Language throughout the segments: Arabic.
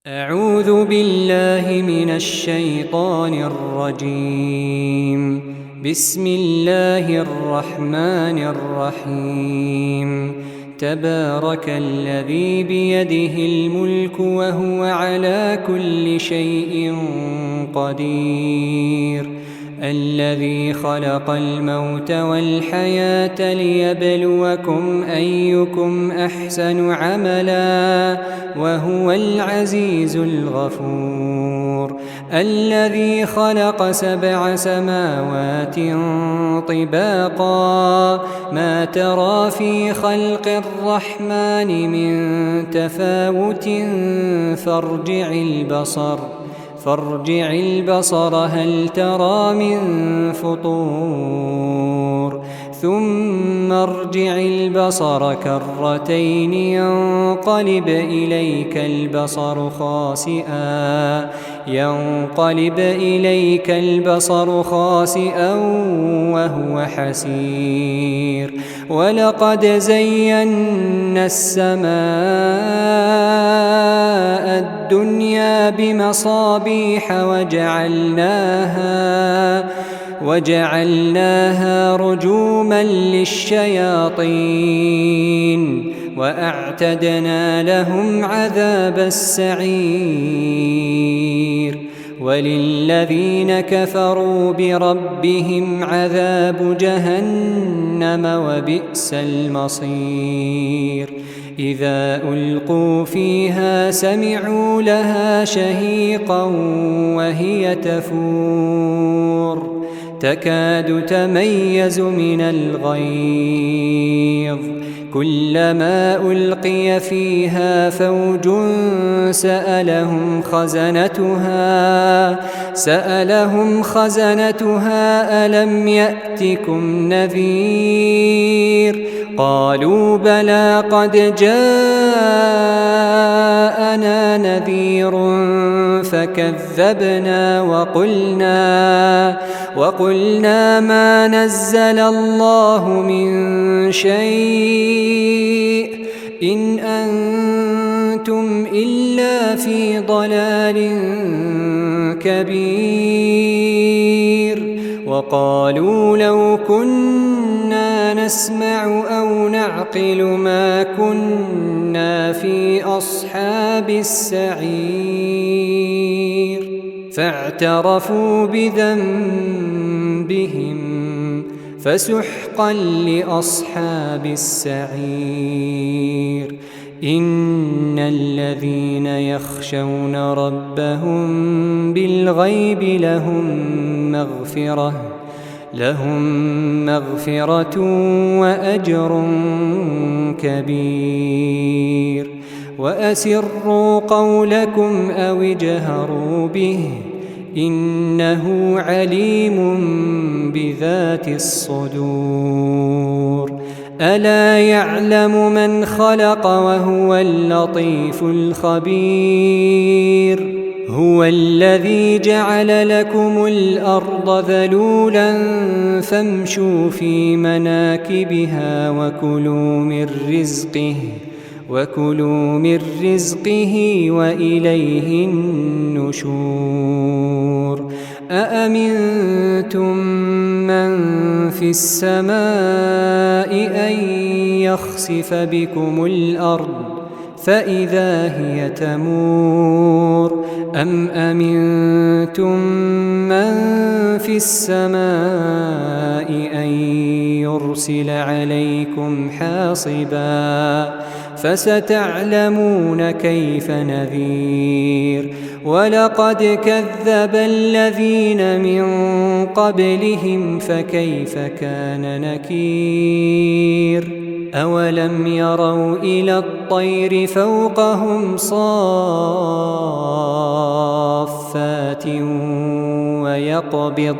أعوذ بالله من الشيطان الرجيم. بسم الله الرحمن الرحيم. تبارك الذي بيده الملك وهو على كل شيء قدير. الذي خلق الموت والحياة ليبلوكم أيكم أحسن عملا وهو العزيز الغفور. الذي خلق 7 سماوات طباقا ما ترى في خلق الرحمن من تفاوت فارجع البصر هل ترى من فطور ثم ارجع البصر كرتين ينقلب إليك البصر خاسئا وهو حسير. ولقد زينا السماء الدنيا بمصابيح وجعلناها رجوما للشياطين وأعتدنا لهم عذاب السعير. وللذين كفروا بربهم عذاب جهنم وبئس المصير. إذا ألقوا فيها سمعوا لها شهيقا وهي تفور تكاد تميز من الغيظ. كلما ألقي فيها فوج سألهم خزنتها ألم يأتكم نذير؟ قالوا بلى قد جاءنا نذير فكذبنا وقلنا ما نزل الله من شيء إن أنتم إلا في ضلال كبير. وقالوا لو كنا نسمع أو نعقل ما كنا في أصحاب السعير. فاعترفوا بذنبهم فسحقا لأصحاب السعير. إن الذين يخشون ربهم بالغيب لهم مغفرة وأجر كبير. وأسروا قولكم أو اجهروا به إنه عليم بذات الصدور. ألا يعلم من خلق وهو اللطيف الخبير. هو الذي جعل لكم الأرض ذلولا فامشوا في مناكبها وكلوا من رزقه وإليه النشور. أأمنتم من في السماء أن يخسف بكم الأرض فإذا هي تمور أم أمنتم من في السماء أن يرسل عليكم حاصبا فستعلمون كيف نذير. ولقد كذب الذين من قبلهم فكيف كان نكير. أولم يروا إلى الطير فوقهم صافات ويقبضن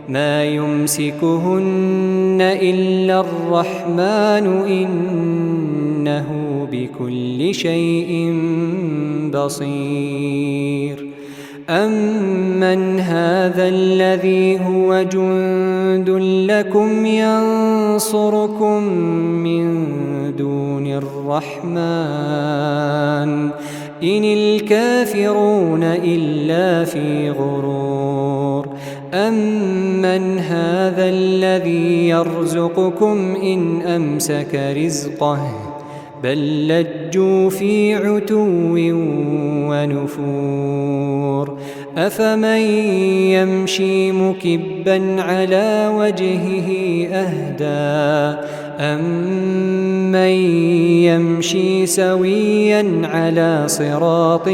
ما يمسكهن إلا الرحمن إنه بكل شيء بصير. أمن هذا الذي هو جند لكم ينصركم من دون الرحمن إن الكافرون إلا في غرور أمن هذا الذي يرزقكم إن أمسك رزقه بل لجوا في عتو ونفور أفمن يمشي مكبا على وجهه أهدى أمن يمشي سويا على صراط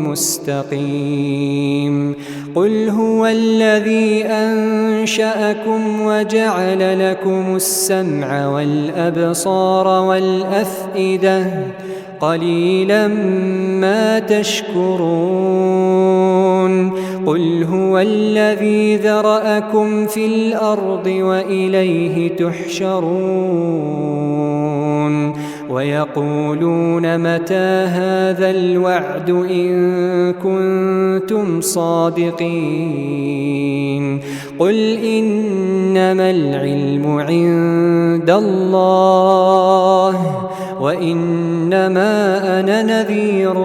مستقيم قل هو الذي أنشأكم وجعل لكم السمع والأبصار والأفئدة قليلا ما تشكرون قل هو الذي ذرأكم في الأرض وإليه تحشرون ويقولون متى هذا الوعد إن كنتم صادقين قل إنما العلم عند الله وإنما أنا نذير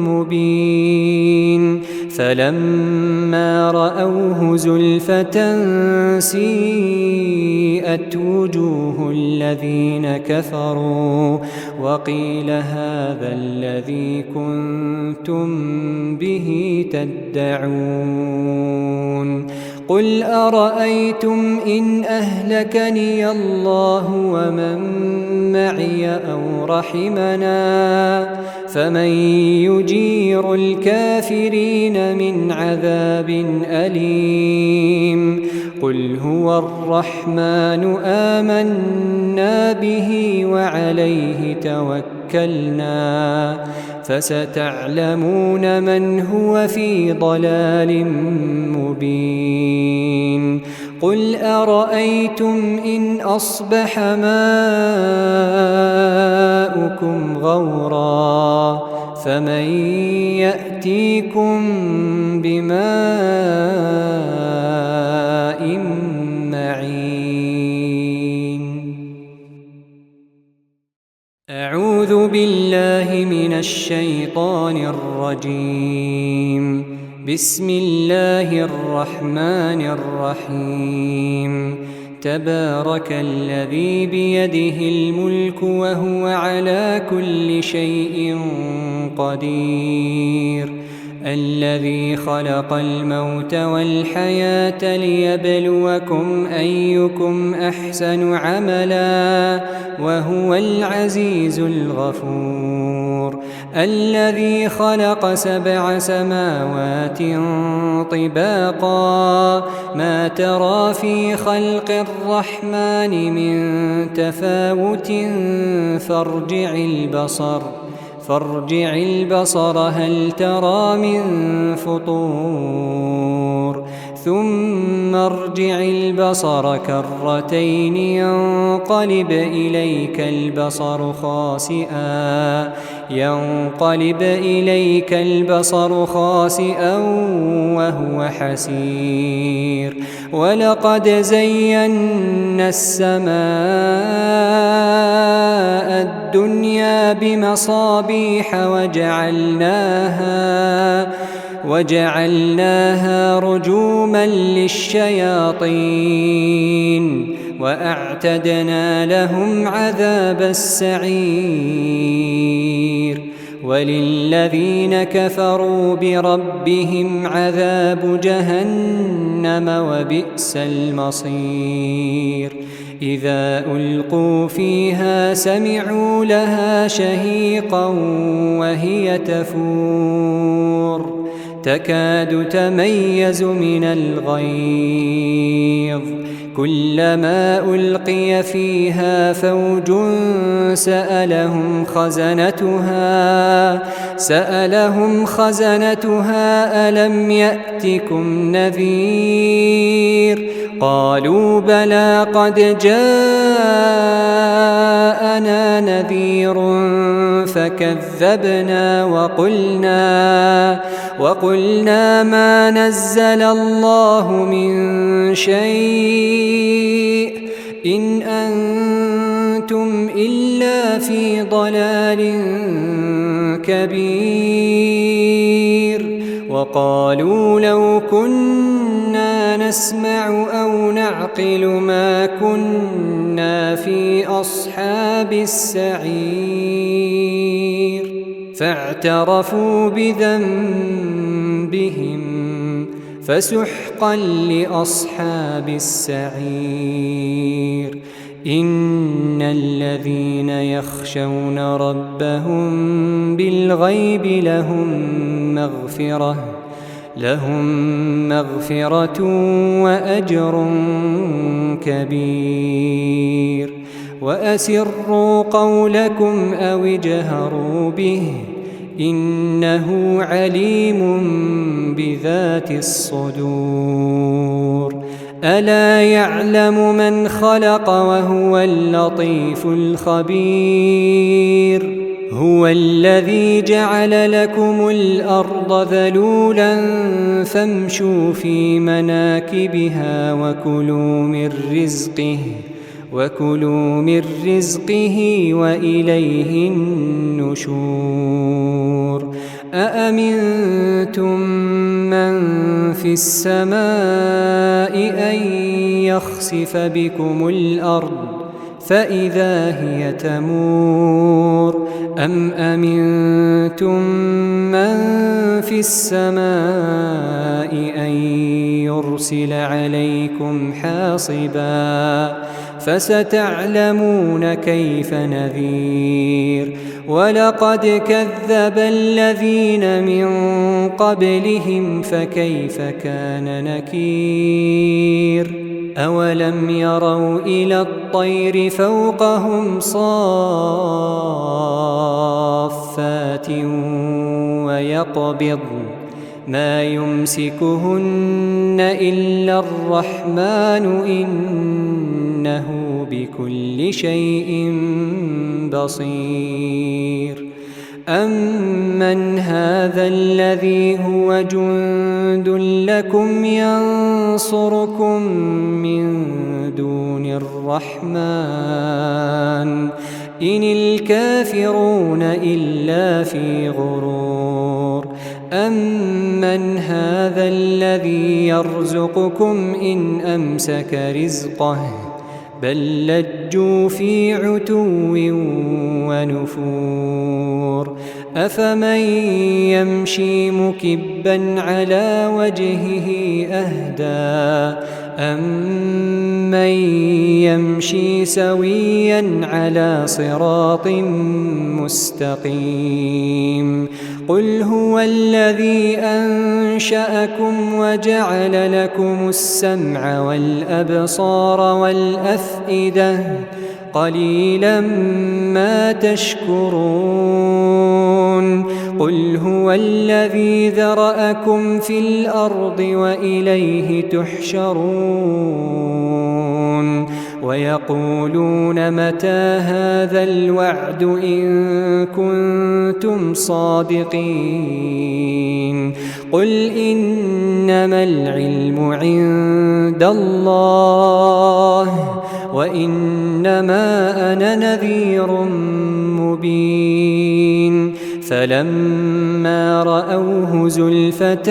مبين فلما رأوه زلفة سيئت وجوه الذين كفروا وقيل هذا الذي كنتم به تدعون قل أرأيتم إن أهلكني الله ومن معي أو رحمنا فمن يجير الكافرين من عذاب أليم قل هو الرحمن آمنا به وعليه توكلنا فستعلمون من هو في ضلال مبين قل أرأيتم إن أصبح ماؤكم غورا فمن يأتيكم بماء معين أعوذ بالله من الشيطان الرجيم بسم الله الرحمن الرحيم تبارك الذي بيده الملك وهو على كل شيء قدير الذي خلق الموت والحياة ليبلوكم أيكم أحسن عملا وهو العزيز الغفور الذي خلق 7 سماوات طباقا ما ترى في خلق الرحمن من تفاوت فارجع البصر هل ترى من فطور ثم ارجع البصر كرتين ينقلب إليك البصر خاسئا وهو حسير ولقد زينا السماء الدنيا بمصابيح وجعلناها رجوما للشياطين وأعتدنا لهم عذاب السعير وللذين كفروا بربهم عذاب جهنم وبئس المصير إذا ألقوا فيها سمعوا لها شهيقا وهي تفور تكاد تميز من الغيظ كلما ألقي فيها فوج سألهم خزنتها ألم يأتكم نذير قالوا بلى قد جاءنا نذير فكذبنا وقلنا ما نزل الله من شيء إن أنتم إلا في ضلال كبير وقالوا لو كنا نسمع أو نعقل ما كنا في أصحاب السعير فاعترفوا بذنبهم فسحقا لأصحاب السعير إن الذين يخشون ربهم بالغيب لهم مغفرة وأجر كبير وأسروا قولكم أو اجهروا به إنه عليم بذات الصدور ألا يعلم من خلق وهو اللطيف الخبير هو الذي جعل لكم الأرض ذلولا فامشوا في مناكبها وكلوا من رزقه وإليه النشور أأمنتم من في السماء أن يخسف بكم الأرض فإذا هي تمور أم أمنتم من في السماء أن يرسل عليكم حاصبا فستعلمون كيف نذير ولقد كذب الذين من قبلهم فكيف كان نكير أولم يروا إلى الطير فوقهم صافات ويقبضن ما يمسكهن إلا الرحمن إنه بكل شيء بصير أمن هذا الذي هو جند لكم ينصركم من دون الرحمن إن الكافرون إلا في غرور أمن هذا الذي يرزقكم إن أمسك رزقه بل لجوا في عتو ونفور أفمن يمشي مكبا على وجهه أهدى أمن يمشي سويا على صراط مستقيم قل هو الذي أنشأكم وجعل لكم السمع والأبصار والأفئدة قليلا ما تشكرون قل هو الذي ذرأكم في الأرض وإليه تحشرون ويقولون متى هذا الوعد إن كنتم صادقين قل إنما العلم عند الله وإنما أنا نذير مبين فلما رأوه زلفة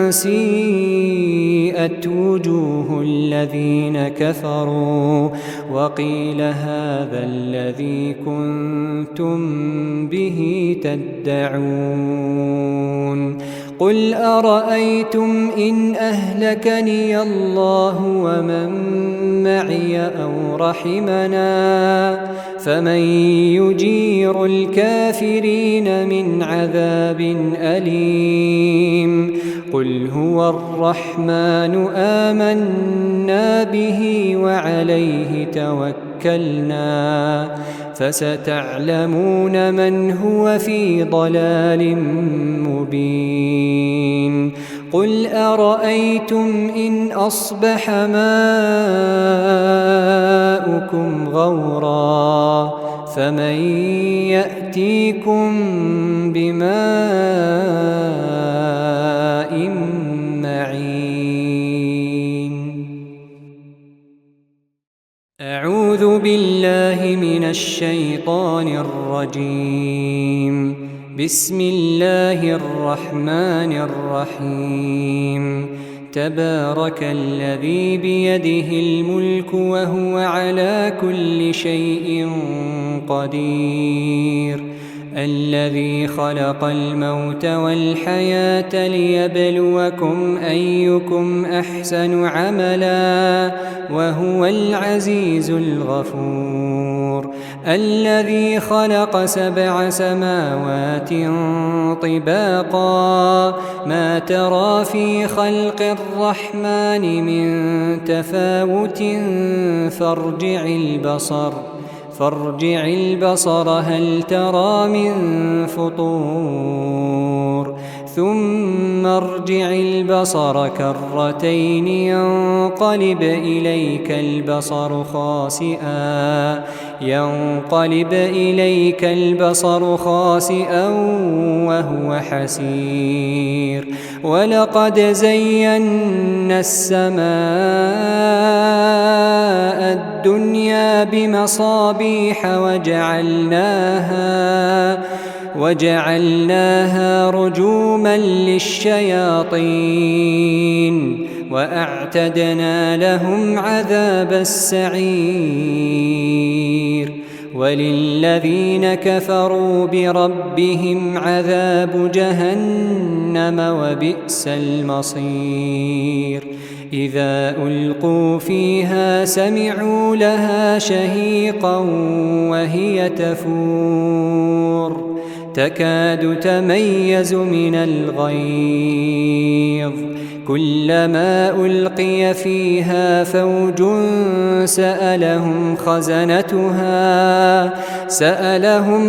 سيئت وجوه الذين كفروا وقيل هذا الذي كنتم به تدعون قل أرأيتم إن أهلكني الله ومن معي أو رحمنا فمن يجير الكافرين من عذاب أليم قل هو الرحمن آمنا به وعليه توكلنا فستعلمون من هو في ضلال مبين قل أرأيتم إن أصبح ماؤكم غورا فمن يأتيكم بماء معين أعوذ بالله من الشيطان الرجيم بسم الله الرحمن الرحيم تبارك الذي بيده الملك وهو على كل شيء قدير الذي خلق الموت والحياة ليبلوكم أيكم أحسن عملا وهو العزيز الغفور الذي خلق 7 سماوات طباقا ما ترى في خلق الرحمن من تفاوت فارجع البصر هل ترى من فطور ثم ارجع البصر كرتين ينقلب إليك البصر خاسئا وهو حسير ولقد زينا السماء الدنيا بمصابيح وجعلناها رجوما للشياطين وأعتدنا لهم عذاب السعير وللذين كفروا بربهم عذاب جهنم وبئس المصير إذا ألقوا فيها سمعوا لها شهيقا وهي تفور تكاد تميز من الغيظ كلما ألقي فيها فوج سألهم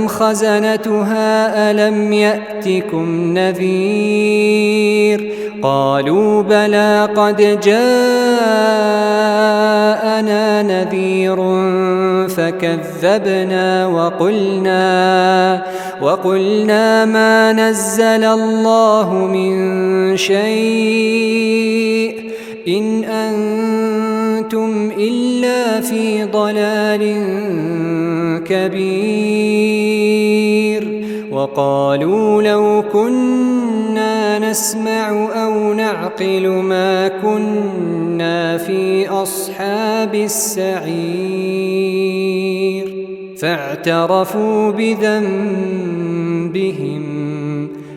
خزنتها ألم يأتكم نذير قالوا بلى قد جاءنا نذير فكذبنا وقلنا ما نزل الله من شيء إن أنتم إلا في ضلال كبير وقالوا لو كنا نسمع أو نعقل ما كنا في أصحاب السعير فاعترفوا بذنبهم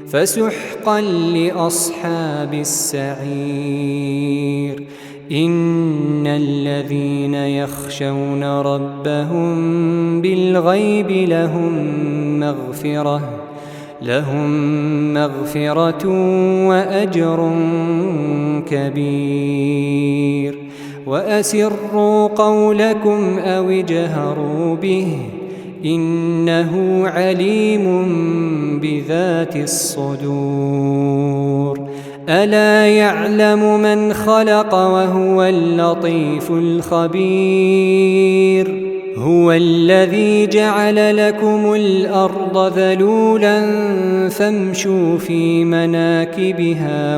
فسحقا لأصحاب السعير إن الذين يخشون ربهم بالغيب لهم مغفرة وأجر كبير وأسروا قولكم أو اجهروا به إنه عليم بذات الصدور ألا يعلم من خلق وهو اللطيف الخبير هو الذي جعل لكم الأرض ذلولا فامشوا في مناكبها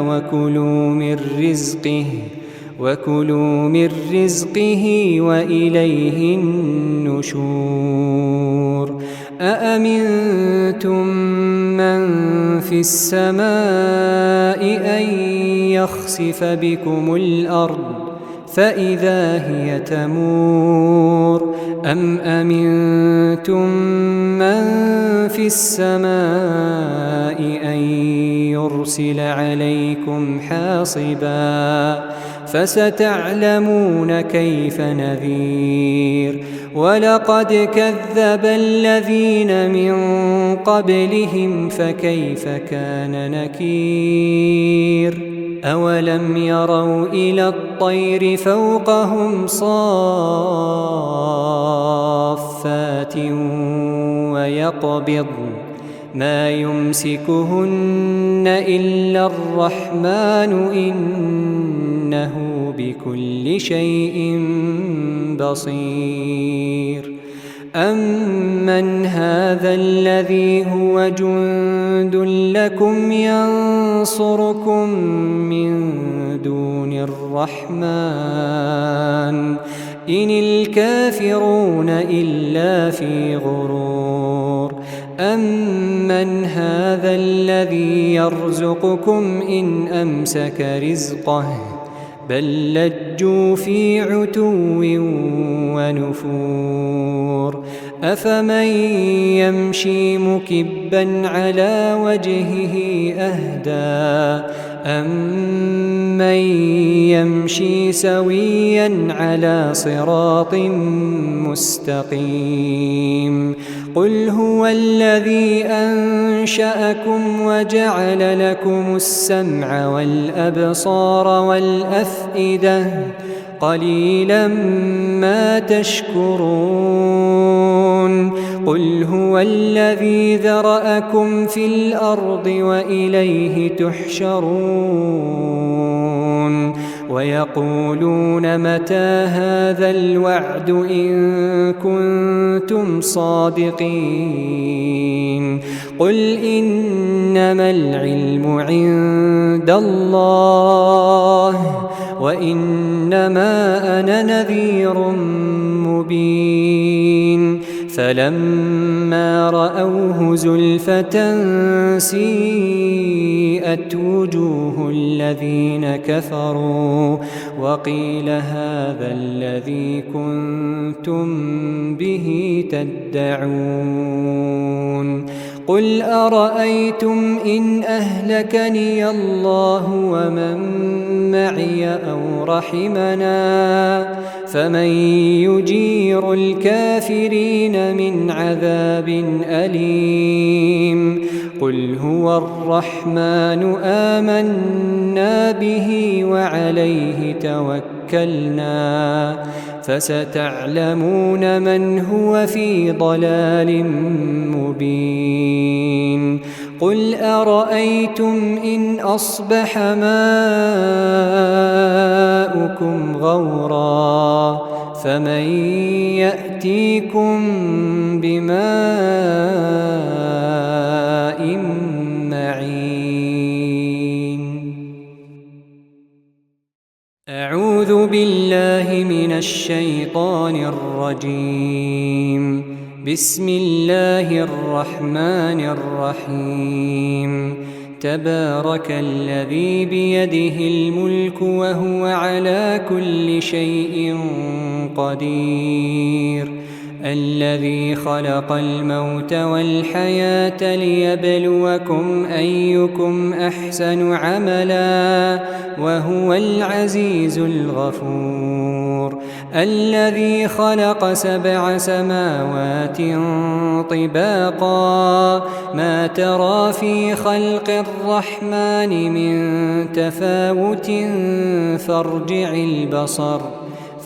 وكلوا من رزقه وإليه النشور أأمنتم من في السماء أن يخسف بكم الأرض فإذا هي تمور أم أمنتم من في السماء أن يرسل عليكم حاصبا فستعلمون كيف نذير ولقد كذب الذين من قبلهم فكيف كان نكير أولم يروا إلى الطير فوقهم صافات ويقبضن ما يمسكهن إلا الرحمن إنه بكل شيء بصير أمن هذا الذي هو جند لكم ينصركم من دون الرحمن إن الكافرون إلا في غرور أَمَّنْ هَذَا الَّذِي يَرْزُقُكُمْ إِنْ أَمْسَكَ رِزْقَهُ بَل لَّجُّوا فِي عُتُوٍّ وَنُفُورٍ أَفَمَن يَمْشِي مُكِبًّا عَلَى وَجْهِهِ أَهْدَىٰ أَمَّن يَمْشِي سَوِيًّا عَلَىٰ صِرَاطٍ مُّسْتَقِيمٍ قُلْ هُوَ الَّذِي أَنشَأَكُمْ وَجَعَلَ لَكُمُ السَّمْعَ وَالْأَبْصَارَ وَالْأَفْئِدَةَ قَلِيلًا مَّا تَشْكُرُونَ قُلْ هُوَ الَّذِي ذَرَأَكُمْ فِي الْأَرْضِ وَإِلَيْهِ تُحْشَرُونَ وَيَقُولُونَ مَتَىٰ هَٰذَا الْوَعْدُ إِن كُنتُمْ صَادِقِينَ قُلْ إِنَّمَا الْعِلْمُ عِندَ اللَّهِ وَإِنَّمَا أَنَا نَذِيرٌ مُّبِينٌ فَلَمَّا رَأَوْهُ زُلْفَةً سِيئَتْ وُجُوهُ الَّذِينَ كَفَرُوا وَقِيلَ هَٰذَا الَّذِي كُنتُم بِهِ تَدَّعُونَ قُلْ أَرَأَيْتُمْ إِنْ أَهْلَكَنِيَ اللَّهُ وَمَن مَّعِيَ أَوْ رَحِمَنَا فَمَن يُجِيرُ الْكَافِرِينَ مِنْ عَذَابٍ أَلِيمٍ قُلْ هُوَ الرَّحْمَٰنُ آمَنَّا بِهِ وَعَلَيْهِ تَوَكَّلْنَا فَسَتَعْلَمُونَ مَنْ هُوَ في ضَلَالٍ مُّبِينٍ قُلْ أَرَأَيْتُمْ إِنْ أَصْبَحَ مَاؤُكُمْ غَوْرًا فَمَن يَأْتِيكُم بِمَاءٍ مَّعِينٍ أعوذ بالله من الشيطان الرجيم بسم الله الرحمن الرحيم تبارك الذي بيده الملك وهو على كل شيء قدير الذي خلق الموت والحياة ليبلوكم أيكم أحسن عملا وهو العزيز الغفور الذي خلق 7 سماوات طباقا ما ترى في خلق الرحمن من تفاوت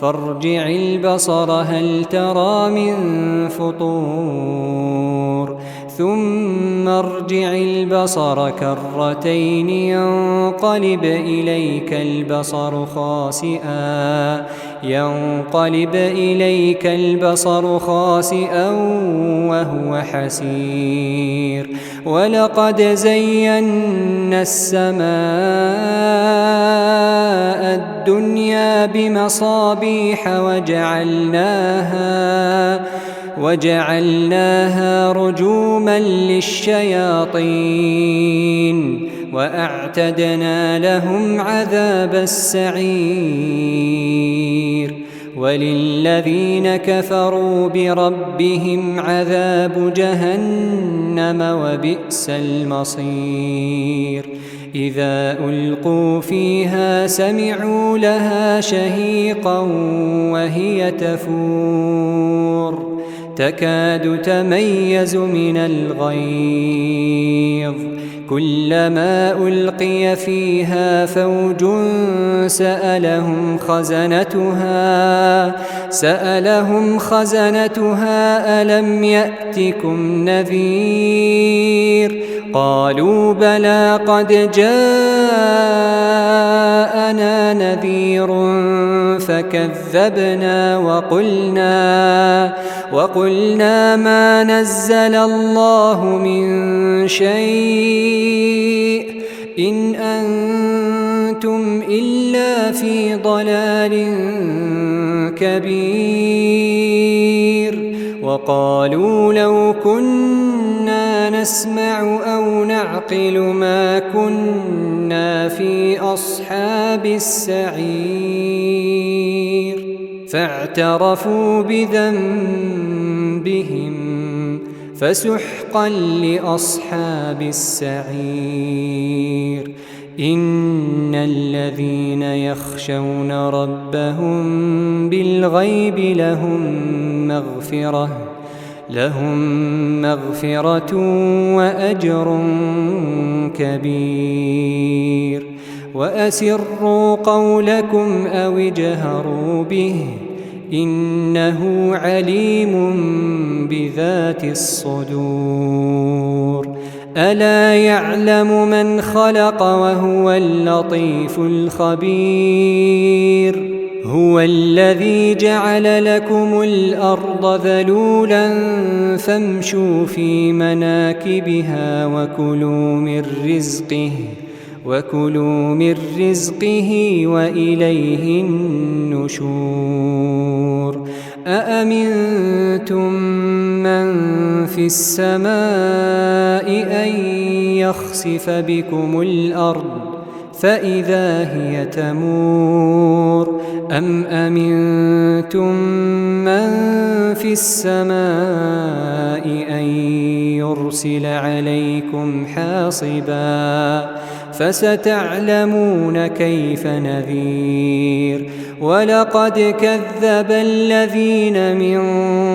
فارجع البصر هل ترى من فطور ثم ارجع البصر كرتين ينقلب إليك البصر خاسئا وهو حسير ولقد زينا السماء الدنيا بمصابيح وجعلناها رجوما للشياطين وأعتدنا لهم عذاب السعير وللذين كفروا بربهم عذاب جهنم وبئس المصير إذا ألقوا فيها سمعوا لها شهيقا وهي تفور تكاد تميز من الغيظ كلما ألقي فيها فوج سألهم خزنتها ألم يأتكم نذير قالوا بلى قد جاءنا نذير فكذبنا وقلنا ما نزل الله من شيء إن أنتم إلا في ضلال كبير وقالوا لو كنا كنا نسمع أو نعقل ما كنا في أصحاب السعير فاعترفوا بذنبهم فسحقا لأصحاب السعير إن الذين يخشون ربهم بالغيب لهم مغفرة وأجر كبير وأسروا قولكم أو اجهروا به إنه عليم بذات الصدور ألا يعلم من خلق وهو اللطيف الخبير هو الذي جعل لكم الأرض ذلولا فامشوا في مناكبها وكلوا من رزقه وإليه النشور أأمنتم من في السماء أن يخسف بكم الأرض فإذا هي تمور أم أمنتم من في السماء أن يرسل عليكم حاصبا فستعلمون كيف نذير ولقد كذب الذين من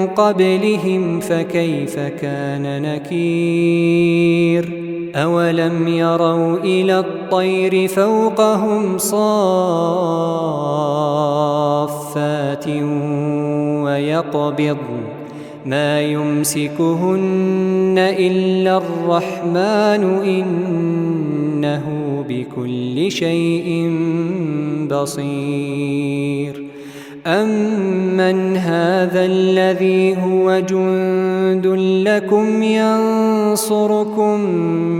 قبلهم فكيف كان نكير أولم يروا إلى الطير فوقهم صافات ويقبضن ما يمسكهن إلا الرحمن إنه بكل شيء بصير أمن هذا الذي هو جند لكم ينصركم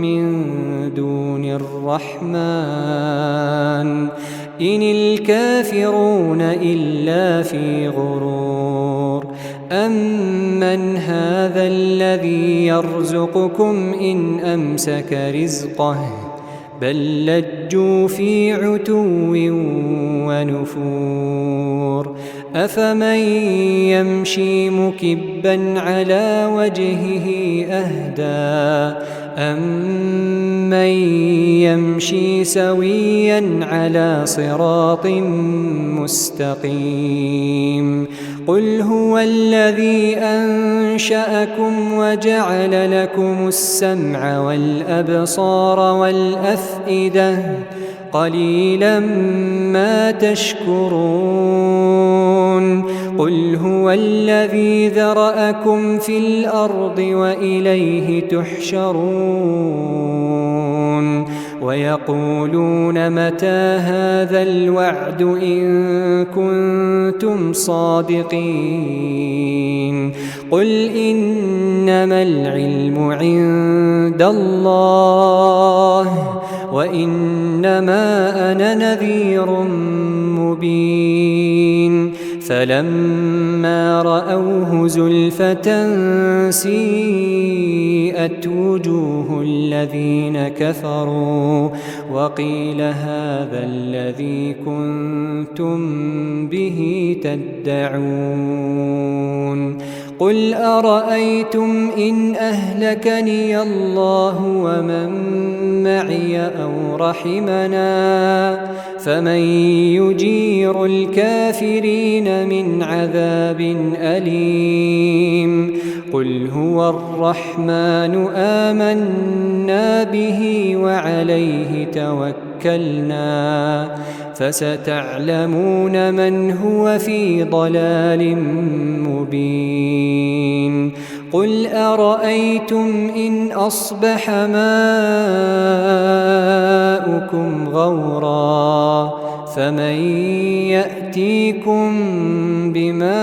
من دون الرحمن إن الكافرون إلا في غرور أمن هذا الذي يرزقكم إن أمسك رزقه بل لجوا في عتو ونفور أفمن يمشي مكبا على وجهه أهدى أمن يمشي سويا على صراط مستقيم قل هو الذي أنشأكم وجعل لكم السمع والأبصار والأفئدة قليلا ما تشكرون قل هو الذي ذرأكم في الأرض وإليه تحشرون ويقولون متى هذا الوعد إن كنتم صادقين قل إنما العلم عند الله وإنما أنا نذير مبين فلما رأوه زلفة سيئت وجوه الذين كفروا وقيل هذا الذي كنتم به تدعون قل أرأيتم إن أهلكني الله ومن معي أو رحمنا فمن يجير الكافرين من عذاب أليم قل هو الرحمن آمنا به وعليه توكلنا فستعلمون من هو في ضلال مبين قل أرأيتم إن أصبح ماؤكم غورا فمن يأتيكم بماء